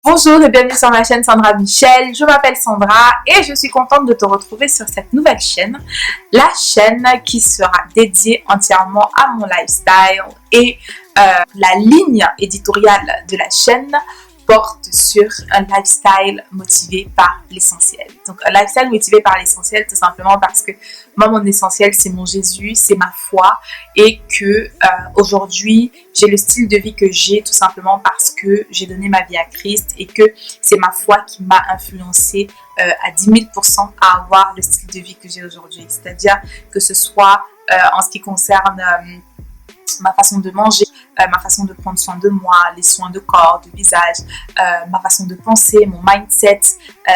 Bonjour et bienvenue sur ma chaîne Sandra Michel. Je m'appelle Sandra et je suis contente de te retrouver sur cette nouvelle chaîne. La chaîne qui sera dédiée entièrement à mon lifestyle et la ligne éditoriale de la chaîne porte sur un lifestyle motivé par l'essentiel. Donc un lifestyle motivé par l'essentiel tout simplement parce que moi mon essentiel c'est mon Jésus, c'est ma foi et que aujourd'hui j'ai le style de vie que j'ai tout simplement parce que j'ai donné ma vie à Christ et que c'est ma foi qui m'a influencé à 10 000% à avoir le style de vie que j'ai aujourd'hui. C'est-à-dire que ce soit en ce qui concerne ma façon de manger, ma façon de prendre soin de moi, les soins de corps, de visage, ma façon de penser, mon mindset,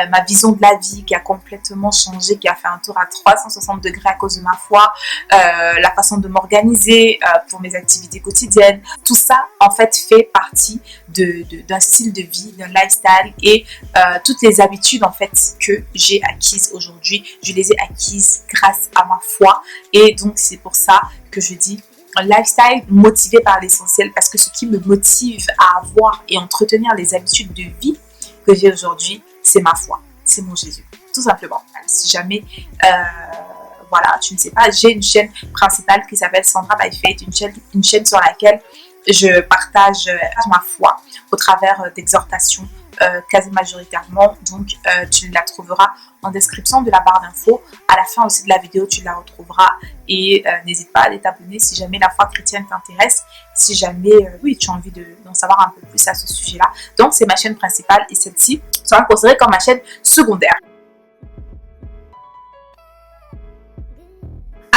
ma vision de la vie qui a complètement changé, qui a fait un tour à 360 degrés à cause de ma foi, la façon de m'organiser pour mes activités quotidiennes. Tout ça, en fait, fait partie d'un style de vie, d'un lifestyle et toutes les habitudes, en fait, que j'ai acquises aujourd'hui, je les ai acquises grâce à ma foi et donc c'est pour ça que je dis un lifestyle motivé par l'essentiel parce que ce qui me motive à avoir et entretenir les habitudes de vie que j'ai aujourd'hui, c'est ma foi, c'est mon Jésus, tout simplement. Si jamais, voilà, tu ne sais pas, j'ai une chaîne principale qui s'appelle Sandra by Faith, une chaîne sur laquelle je partage ma foi au travers d'exhortations quasi majoritairement, donc tu la trouveras en description de la barre d'infos. À la fin aussi de la vidéo, tu la retrouveras et n'hésite pas à aller t'abonner si jamais la foi chrétienne t'intéresse, si jamais, oui, tu as envie d'en savoir un peu plus à ce sujet-là. Donc, c'est ma chaîne principale et celle-ci sera considérée comme ma chaîne secondaire.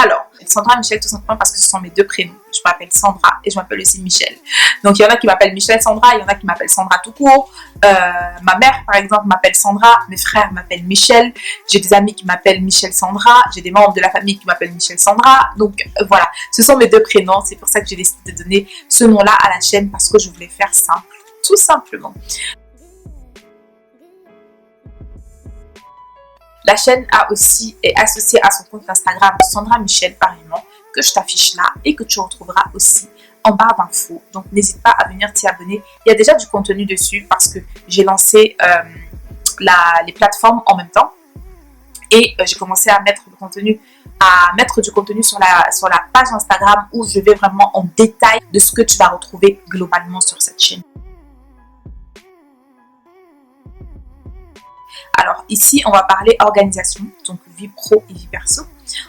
Alors, Sandra Michel tout simplement parce que ce sont mes deux prénoms. Je m'appelle Sandra et je m'appelle aussi Michel. Donc, il y en a qui m'appellent Michel Sandra, il y en a qui m'appellent Sandra tout court. Ma mère, par exemple, m'appelle Sandra. Mes frères m'appellent Michel. J'ai des amis qui m'appellent Michel Sandra. J'ai des membres de la famille qui m'appellent Michel Sandra. Donc, voilà. Ce sont mes deux prénoms. C'est pour ça que j'ai décidé de donner ce nom-là à la chaîne parce que je voulais faire simple. Tout simplement. La chaîne est associée à son compte Instagram Sandra Michel pareillement, que je t'affiche là et que tu retrouveras aussi en barre d'infos. Donc n'hésite pas à venir t'y abonner. Il y a déjà du contenu dessus parce que j'ai lancé les plateformes en même temps et j'ai commencé à mettre du contenu sur la page Instagram où je vais vraiment en détail de ce que tu vas retrouver globalement sur cette chaîne. Alors ici, on va parler organisation, donc vie pro et vie perso.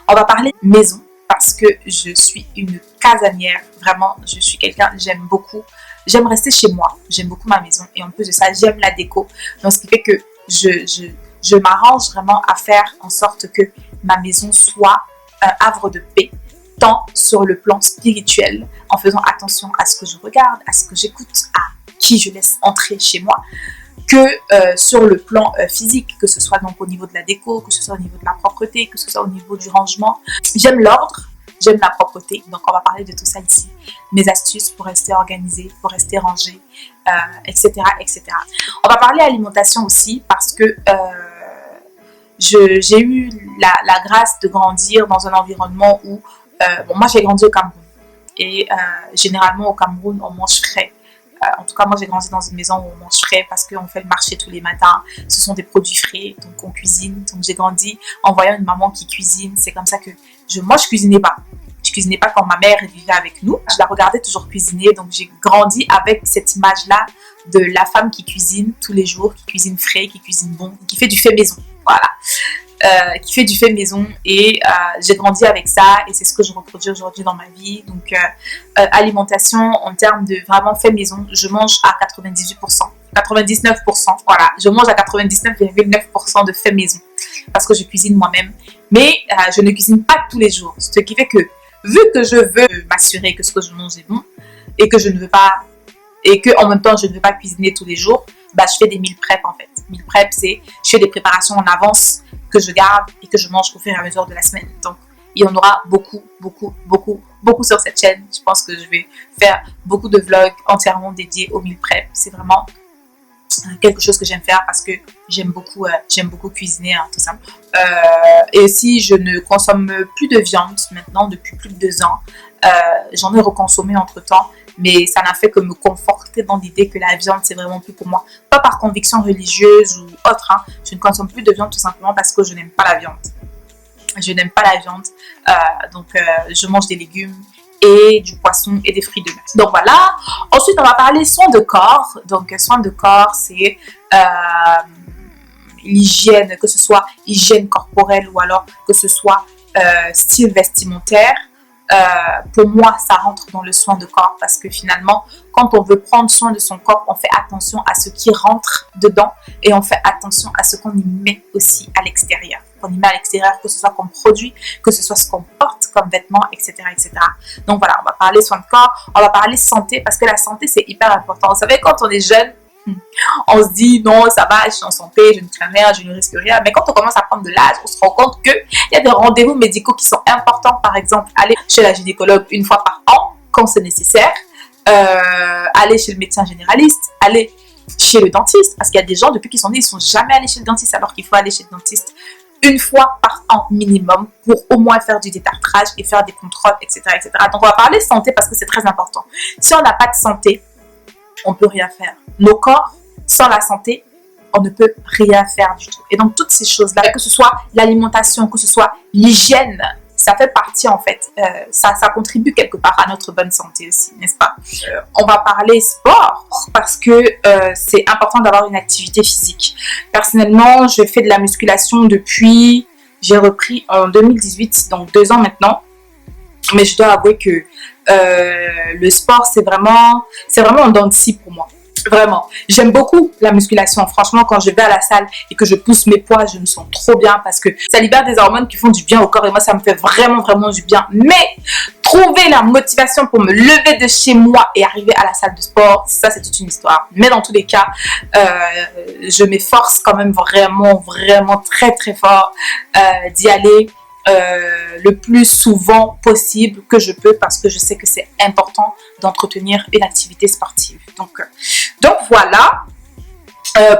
On va parler maison parce que je suis une casanière. Vraiment, je suis quelqu'un, j'aime rester chez moi. J'aime beaucoup ma maison et en plus de ça, j'aime la déco. Donc ce qui fait que je m'arrange vraiment à faire en sorte que ma maison soit un havre de paix, tant sur le plan spirituel, en faisant attention à ce que je regarde, à ce que j'écoute, à qui je laisse entrer chez moi, que sur le plan physique, que ce soit donc au niveau de la déco, que ce soit au niveau de la propreté, que ce soit au niveau du rangement. J'aime l'ordre, j'aime la propreté, donc on va parler de tout ça ici. Mes astuces pour rester organisée, pour rester rangée, etc., etc. On va parler alimentation aussi parce que j'ai eu la grâce de grandir dans un environnement où, moi j'ai grandi au Cameroun et généralement au Cameroun on mange frais. En tout cas, moi, j'ai grandi dans une maison où on mange frais parce qu'on fait le marché tous les matins. Ce sont des produits frais, donc on cuisine. Donc, j'ai grandi en voyant une maman qui cuisine. C'est comme ça que moi, je cuisinais pas. Je cuisinais pas quand ma mère vivait avec nous. Je la regardais toujours cuisiner. Donc, j'ai grandi avec cette image-là de la femme qui cuisine tous les jours, qui cuisine frais, qui cuisine bon, qui fait du fait maison. Voilà. Qui fait du fait maison et j'ai grandi avec ça et c'est ce que je reproduis aujourd'hui dans ma vie. Donc alimentation en termes de vraiment fait maison, je mange à 98%, 99%, voilà, je mange à 99,9% de fait maison parce que je cuisine moi-même, mais je ne cuisine pas tous les jours, ce qui fait que vu que je veux m'assurer que ce que je mange est bon et que je ne veux pas et que en même temps je ne veux pas cuisiner tous les jours, bah, je fais des meal prep en fait. Meal prep, c'est je fais des préparations en avance que je garde et que je mange au fur et à mesure de la semaine. Donc, il y en aura beaucoup sur cette chaîne. Je pense que je vais faire beaucoup de vlogs entièrement dédiés au meal prep. C'est vraiment quelque chose que j'aime faire parce que j'aime beaucoup cuisiner, hein, tout simplement. Et aussi, je ne consomme plus de viande maintenant depuis plus de 2 ans. J'en ai reconsommé entre-temps, mais ça n'a fait que me conforter dans l'idée que la viande, c'est vraiment plus pour moi. Pas par conviction religieuse ou autre, hein. Je ne consomme plus de viande tout simplement parce que je n'aime pas la viande. Je n'aime pas la viande, donc je mange des légumes et du poisson et des fruits de mer. Donc voilà. Ensuite, on va parler soins de corps. Donc soins de corps, c'est l'hygiène, que ce soit hygiène corporelle ou alors que ce soit style vestimentaire. Pour moi, ça rentre dans le soin de corps parce que finalement, quand on veut prendre soin de son corps, on fait attention à ce qui rentre dedans et on fait attention à ce qu'on y met aussi à l'extérieur. Qu'on y met à l'extérieur, que ce soit comme produit, que ce soit ce qu'on porte comme vêtements, etc., etc. Donc voilà, on va parler soin de corps, on va parler santé parce que la santé, c'est hyper important. Vous savez, quand on est jeune, on se dit non, ça va, je suis en santé, je ne crains rien, je ne risque rien. Mais quand on commence à prendre de l'âge, on se rend compte qu'il y a des rendez-vous médicaux qui sont importants. Par exemple, aller chez la gynécologue une fois par an, quand c'est nécessaire. Aller chez le médecin généraliste, aller chez le dentiste. Parce qu'il y a des gens, depuis qu'ils sont nés, ils ne sont jamais allés chez le dentiste, alors qu'il faut aller chez le dentiste une fois par an minimum pour au moins faire du détartrage et faire des contrôles, etc., etc. Donc, on va parler santé parce que c'est très important. Si on n'a pas de santé, on ne peut rien faire. Nos corps, sans la santé, on ne peut rien faire du tout. Et donc, toutes ces choses-là, que ce soit l'alimentation, que ce soit l'hygiène, ça fait partie, en fait, ça contribue quelque part à notre bonne santé aussi, n'est-ce pas? On va parler sport parce que c'est important d'avoir une activité physique. Personnellement, je fais de la musculation depuis, j'ai repris en 2018, donc 2 ans maintenant. Mais je dois avouer que le sport, c'est vraiment un dent de scie pour moi. Vraiment. J'aime beaucoup la musculation. Franchement, quand je vais à la salle et que je pousse mes poids, je me sens trop bien parce que ça libère des hormones qui font du bien au corps et moi, ça me fait vraiment, vraiment du bien. Mais trouver la motivation pour me lever de chez moi et arriver à la salle de sport, ça, c'est toute une histoire. Mais dans tous les cas, je m'efforce quand même vraiment, vraiment très, très fort d'y aller le plus souvent possible que je peux parce que je sais que c'est important d'entretenir une activité sportive. Donc voilà.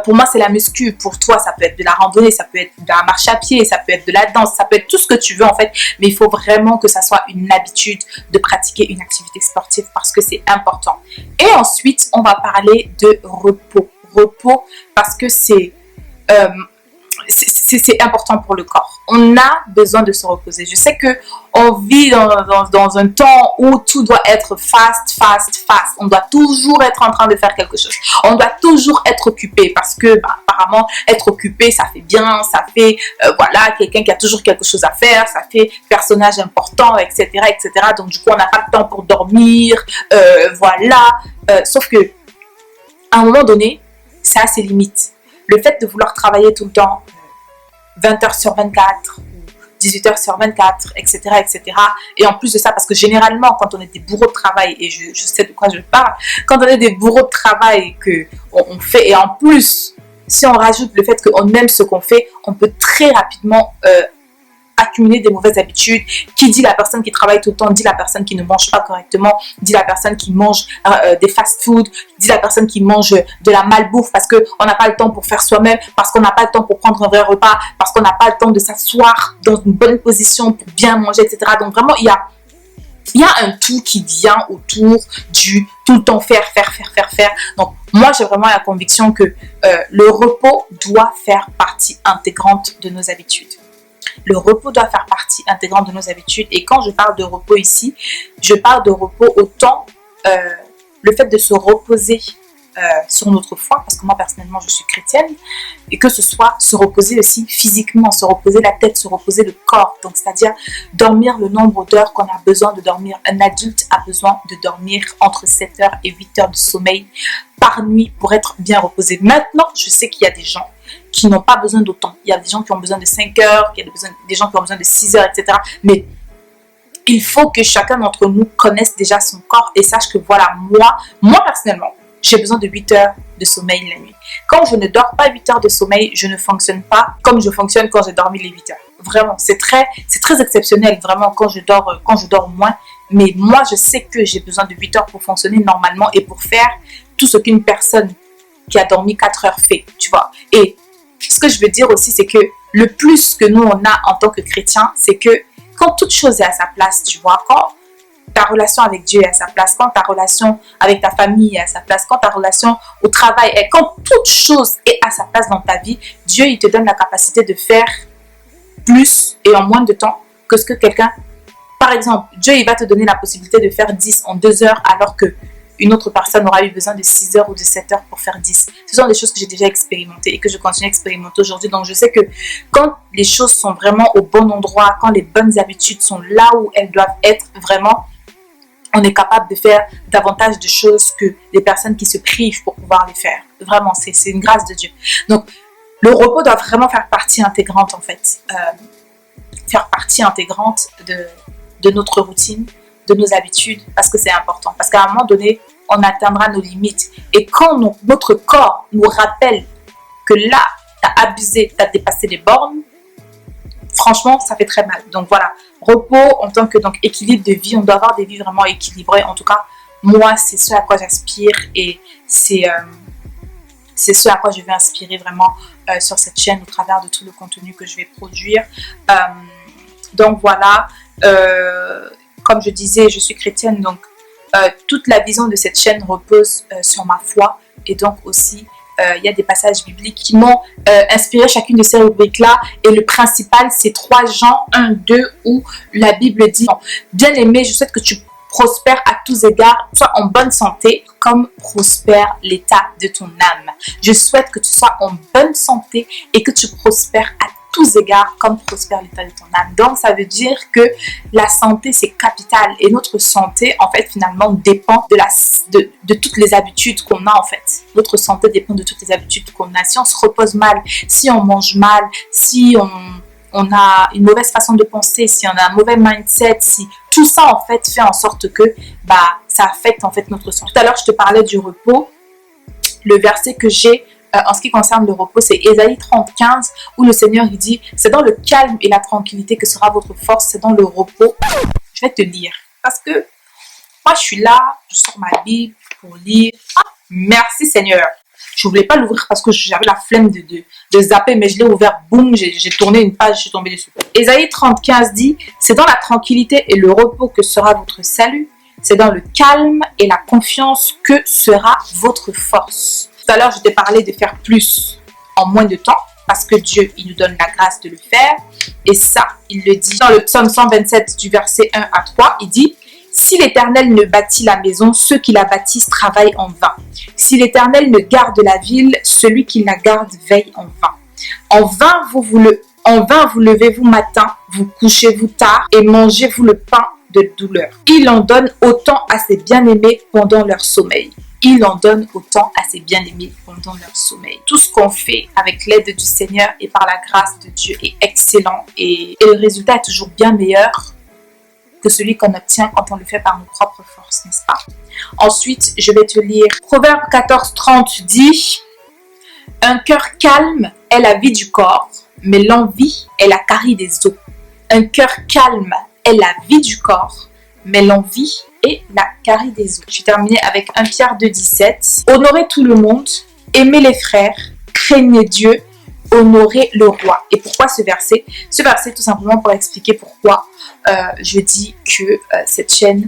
Pour moi, c'est la muscu. Pour toi, ça peut être de la randonnée, ça peut être de la marche à pied, ça peut être de la danse, ça peut être tout ce que tu veux en fait. Mais il faut vraiment que ça soit une habitude de pratiquer une activité sportive parce que c'est important. Et ensuite, on va parler de repos. Repos parce que c'est important pour le corps. On a besoin de se reposer. Je sais que on vit dans un temps où tout doit être fast. On doit toujours être en train de faire quelque chose. On doit toujours être occupé parce que apparemment être occupé ça fait bien, ça fait voilà quelqu'un qui a toujours quelque chose à faire, ça fait personnage important, etc., etc. Donc du coup on n'a pas le temps pour dormir, voilà. Sauf que à un moment donné, ça a ses limites. Le fait de vouloir travailler tout le temps 20h sur 24 ou 18h sur 24, etc., etc. Et en plus de ça, parce que généralement, quand on est des bourreaux de travail, et je sais de quoi je parle, quand on est des bourreaux de travail qu'on fait, et en plus, si on rajoute le fait qu'on aime ce qu'on fait, on peut très rapidement accumuler des mauvaises habitudes. Qui dit la personne qui travaille tout le temps, dit la personne qui ne mange pas correctement, dit la personne qui mange des fast-food, dit la personne qui mange de la malbouffe parce qu'on n'a pas le temps pour faire soi-même, parce qu'on n'a pas le temps pour prendre un vrai repas, parce qu'on n'a pas le temps de s'asseoir dans une bonne position pour bien manger, etc. Donc vraiment, il y a un tout qui vient autour du tout le temps faire. Donc moi, j'ai vraiment la conviction que le repos doit faire partie intégrante de nos habitudes. Le repos doit faire partie intégrante de nos habitudes. Et quand je parle de repos ici, je parle de repos autant le fait de se reposer sur notre foi, parce que moi personnellement je suis chrétienne, et que ce soit se reposer aussi physiquement, se reposer la tête, se reposer le corps. Donc c'est-à-dire dormir le nombre d'heures qu'on a besoin de dormir. Un adulte a besoin de dormir entre 7 heures et 8 heures de sommeil par nuit pour être bien reposé. Maintenant, je sais qu'il y a des gens qui n'ont pas besoin d'autant. Il y a des gens qui ont besoin de 5 heures, il y a des gens qui ont besoin de 6 heures, etc. Mais il faut que chacun d'entre nous connaisse déjà son corps et sache que voilà, moi personnellement, j'ai besoin de 8 heures de sommeil la nuit. Quand je ne dors pas 8 heures de sommeil, je ne fonctionne pas comme je fonctionne quand j'ai dormi les 8 heures. Vraiment, c'est très exceptionnel vraiment quand je dors moins. Mais moi, je sais que j'ai besoin de 8 heures pour fonctionner normalement et pour faire tout ce qu'une personne qui a dormi 4 heures fait, tu vois. Et ce que je veux dire aussi, c'est que le plus que nous, on a en tant que chrétiens, c'est que quand toute chose est à sa place, tu vois, quand ta relation avec Dieu est à sa place, quand ta relation avec ta famille est à sa place, quand ta relation au travail est, quand toute chose est à sa place dans ta vie, Dieu, il te donne la capacité de faire plus et en moins de temps que ce que quelqu'un... Par exemple, Dieu, il va te donner la possibilité de faire 10 en 2 heures alors que une autre personne aura eu besoin de 6 heures ou de 7 heures pour faire 10. Ce sont des choses que j'ai déjà expérimentées et que je continue à expérimenter aujourd'hui. Donc, je sais que quand les choses sont vraiment au bon endroit, quand les bonnes habitudes sont là où elles doivent être, vraiment, on est capable de faire davantage de choses que les personnes qui se privent pour pouvoir les faire. Vraiment, c'est une grâce de Dieu. Donc, le repos doit vraiment faire partie intégrante, en fait. Faire partie intégrante de notre routine, de nos habitudes, parce que c'est important. Parce qu'à un moment donné, on atteindra nos limites. Et quand notre corps nous rappelle que là, tu as abusé, tu as dépassé les bornes, franchement, ça fait très mal. Donc voilà, repos en tant que équilibre de vie, on doit avoir des vies vraiment équilibrées. En tout cas, moi, c'est ce à quoi j'aspire et c'est ce à quoi je vais inspirer vraiment sur cette chaîne au travers de tout le contenu que je vais produire. Donc voilà, comme je disais, je suis chrétienne, donc toute la vision de cette chaîne repose sur ma foi. Et donc aussi, il y a des passages bibliques qui m'ont inspiré chacune de ces rubriques-là. Et le principal, c'est 3 Jean 1, 2, où la Bible dit « Bien-aimé, je souhaite que tu prospères à tous égards, sois en bonne santé, comme prospère l'état de ton âme. » Je souhaite que tu sois en bonne santé et que tu prospères à tous égards comme prospère l'état de ton âme. Donc ça veut dire que la santé c'est capital et notre santé en fait finalement dépend de toutes les habitudes qu'on a en fait. Notre santé dépend de toutes les habitudes qu'on a. Si on se repose mal, si on mange mal, si on a une mauvaise façon de penser, si on a un mauvais mindset, si tout ça en fait fait en sorte que ça affecte en fait notre santé. Tout à l'heure je te parlais du repos. Le verset que j'ai en ce qui concerne le repos, c'est Ésaïe 30:15 où le Seigneur il dit « C'est dans le calme et la tranquillité que sera votre force, c'est dans le repos. » Je vais te lire parce que moi je suis là, je sors ma Bible pour lire. Ah, merci Seigneur. Je ne voulais pas l'ouvrir parce que j'avais la flemme de zapper, mais je l'ai ouvert, boum, j'ai tourné une page, je suis tombée dessus. Ésaïe 30:15 dit « C'est dans la tranquillité et le repos que sera votre salut, c'est dans le calme et la confiance que sera votre force. » Tout à l'heure, je t'ai parlé de faire plus en moins de temps parce que Dieu, il nous donne la grâce de le faire. Et ça, il le dit dans le psaume 127 du verset 1 à 3. Il dit « Si l'Éternel ne bâtit la maison, ceux qui la bâtissent travaillent en vain. Si l'Éternel ne garde la ville, celui qui la garde veille en vain. En vain, vous levez-vous matin, vous couchez-vous tard et mangez-vous le pain de douleur. Il en donne autant à ses bien-aimés pendant leur sommeil. » Il en donne autant à ses bien-aimés pendant leur sommeil. Tout ce qu'on fait avec l'aide du Seigneur et par la grâce de Dieu est excellent et le résultat est toujours bien meilleur que celui qu'on obtient quand on le fait par nos propres forces, n'est-ce pas? Ensuite, je vais te lire Proverbe 14:30 dit « Un cœur calme est la vie du corps, mais l'envie est la carie des os. Un cœur calme est la vie du corps, mais l'envie et la carie des os. » Je vais terminer avec 1 Pierre 2:17. Honorez tout le monde, aimez les frères, craignez Dieu, honorez le roi. Et pourquoi ce verset? Ce verset, tout simplement pour expliquer pourquoi je dis que cette chaîne,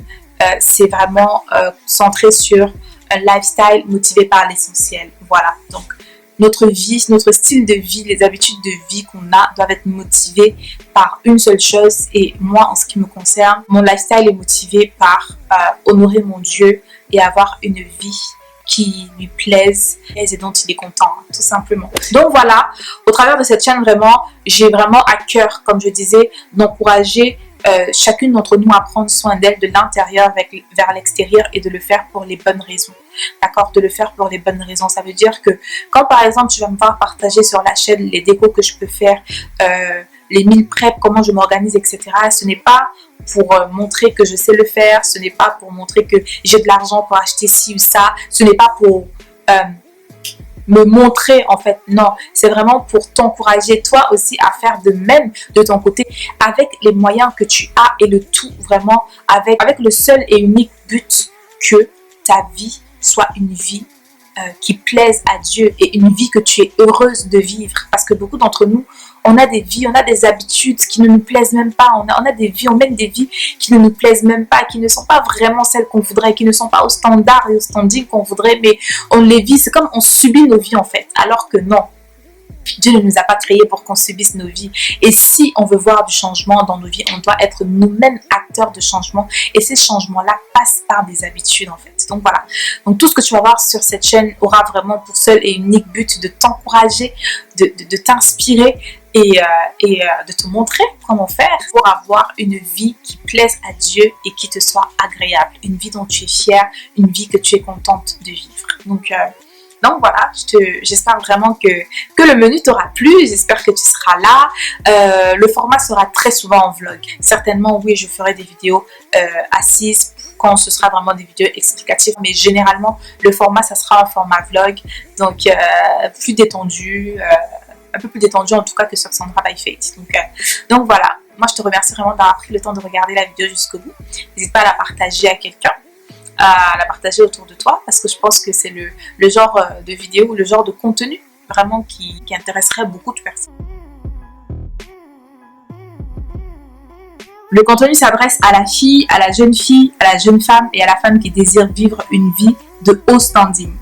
c'est vraiment centré sur un lifestyle motivé par l'essentiel. Voilà, donc notre vie, notre style de vie, les habitudes de vie qu'on a doivent être motivées par une seule chose. Et moi, en ce qui me concerne, mon lifestyle est motivé par honorer mon Dieu et avoir une vie qui lui plaise et dont il est content, tout simplement. Donc voilà, au travers de cette chaîne, vraiment, j'ai vraiment à cœur, comme je disais, d'encourager chacune d'entre nous à prendre soin d'elle de l'intérieur vers l'extérieur et de le faire pour les bonnes raisons. D'accord? De le faire pour les bonnes raisons. Ça veut dire que quand par exemple tu vas me voir partager sur la chaîne les décos que je peux faire, les meal prep, comment je m'organise, etc. Ce n'est pas pour montrer que je sais le faire, ce n'est pas pour montrer que j'ai de l'argent pour acheter ci ou ça, ce n'est pas pour me montrer en fait, non, c'est vraiment pour t'encourager toi aussi à faire de même de ton côté avec les moyens que tu as et le tout vraiment avec le seul et unique but que ta vie soit une vie qui plaise à Dieu et une vie que tu es heureuse de vivre, parce que beaucoup d'entre nous on a des vies, on a des habitudes qui ne nous plaisent même pas, on a des vies, on mène des vies qui ne nous plaisent même pas, qui ne sont pas vraiment celles qu'on voudrait, qui ne sont pas au standard et au standing qu'on voudrait, mais on les vit, c'est comme on subit nos vies en fait, alors que non. Dieu ne nous a pas créés pour qu'on subisse nos vies. Et si on veut voir du changement dans nos vies, on doit être nous-mêmes acteurs de changement. Et ces changements-là passent par des habitudes en fait. Donc voilà. Donc tout ce que tu vas voir sur cette chaîne aura vraiment pour seul et unique but de t'encourager, de t'inspirer et de te montrer comment faire pour avoir une vie qui plaise à Dieu et qui te soit agréable. Une vie dont tu es fière, une vie que tu es contente de vivre. Donc voilà, j'espère vraiment que le menu t'aura plu, j'espère que tu seras là. Le format sera très souvent en vlog. Certainement, oui, je ferai des vidéos assises quand ce sera vraiment des vidéos explicatives. Mais généralement, le format, ça sera un format vlog. Donc, plus détendu, un peu plus détendu en tout cas que sur Sandra by Faith. Donc voilà, moi je te remercie vraiment d'avoir pris le temps de regarder la vidéo jusqu'au bout. N'hésite pas à la partager à quelqu'un, à la partager autour de toi, parce que je pense que c'est le genre de vidéo ou le genre de contenu vraiment qui intéresserait beaucoup de personnes. Le contenu s'adresse à la fille, à la jeune femme et à la femme qui désire vivre une vie de haut standing.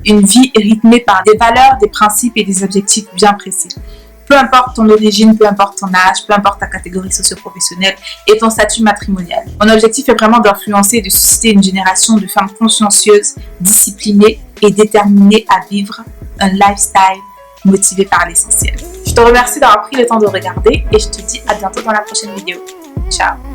Une vie rythmée par des valeurs, des principes et des objectifs bien précis. Peu importe ton origine, peu importe ton âge, peu importe ta catégorie socio-professionnelle et ton statut matrimonial. Mon objectif est vraiment d'influencer et de susciter une génération de femmes consciencieuses, disciplinées et déterminées à vivre un lifestyle motivé par l'essentiel. Je te remercie d'avoir pris le temps de regarder et je te dis à bientôt dans la prochaine vidéo. Ciao!